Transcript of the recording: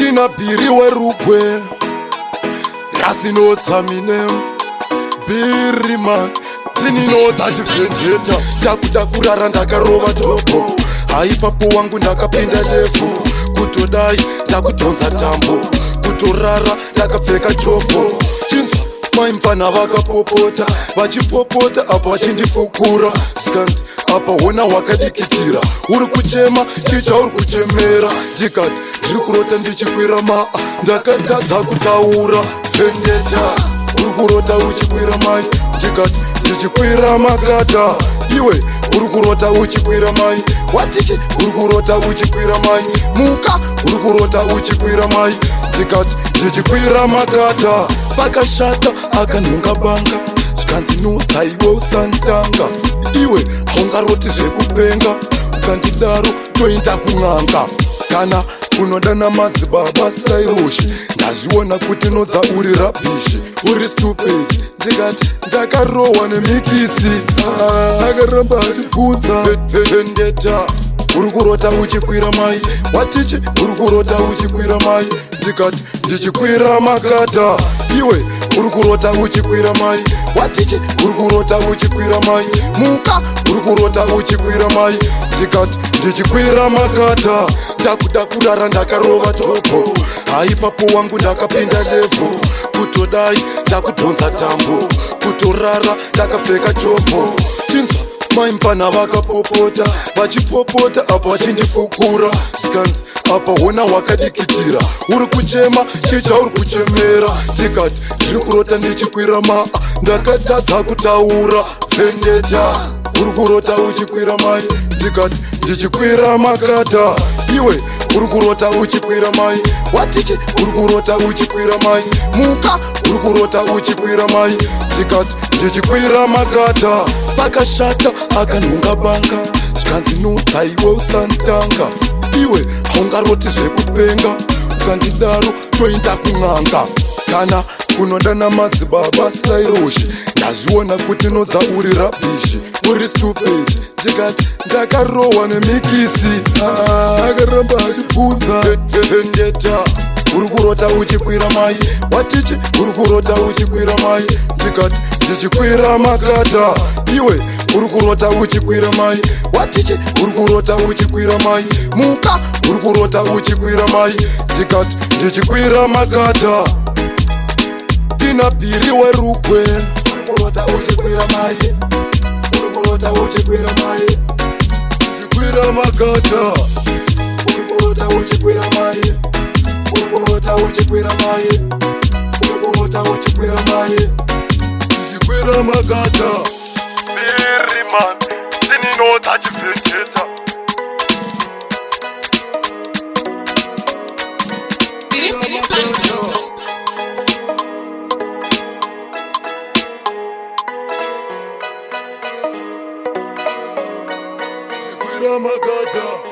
tina bhiri werugwe rasinotsamine bhiri man tininodza tivhenjeta takuda kurara ndakarova topo haipapo wangu ndakapinda lefu kutodai ndakudhonza tambo kutorara ndakapfeka chopo chinzwa maimfana vakapopota vachipopota apa vachindifukura skanzi apa hona wakadikitira uri kuchema chicha uri kuchemera ndikati ndiri kurota ndichikwira maa ndakatadza kutaura vendeta uri kurota uchikwira mai ndikati ndichikwira makata iwe uri kurota uchikwira mai watichi uri kurota uchikwira mai muka uri kurota uchikwira mai ndikati ndichikwira makata pakashata akanhunga banga zvikanzi nudza iwe usanditanga iwe haungaroti zvekupenga ukandidaro toenda kun'anga kana kunodana madzibaba skyroshi ndazviona kuti nodza uri rabhishi uri stupid ndikati ndakarohwa nemikisi akaramba achibvunza vendeta uri kurota uchikwira mai watichi uri kurota uchikwira mai ndikati ndichikwira makata iwe uri kurota uchikwira mai watichi uri kurota uchikwira mai muka uri kurota uchikwira mai ndikati ndichikwira makata takuda kurara ndakarova topo haipapo wangu ndakapinda lefu kutodai ndakudhonza tambo kutorara ndakapfeka chopo chinzwa maimfana vakapopota vachipopota apa vachindifukura skanzi apa hona wakadikitira uri kuchema chicha uri kuchemera ndikati ndiri kurota ndichikwira maa ndakatadza kutaura vendeta uri kurota uchikwira mai ndikati ndichikwira makata iwe uri kurota uchikwira mai watichi uri kurota uchikwira mai muka uri kurota uchikwira mai ndikati ndichikwira makata pakashata akanhunga banga zvikanzi nudza iwe usanditanga iwe haungaroti zvekupenga ukandidaro toenda kun'anga kana kunodana madzibaba skyroshi ndazviona kuti nodza uri rabhishi uri stupid ndikati ndakarohwa nemikisi akaramba achibvunza vendeta uri kurota uchikwira mai watichi uri kurota uchikwira mai ndikati ndichikwira makata iwe uri kurota uchikwira mai watichi uri kurota uchikwira mai muka uri kurota uchikwira mai ndikati ndichikwira makata tina bhiri werugwe uri kurota uchikwira mai uri kurota uchikwira mai ndichikwira makata uri kurota uchikwira mai uri kurota uchikwira mai uri kurota uchikwira mai ndichikwira makata bhiri man tininodza chivhenjeta Magada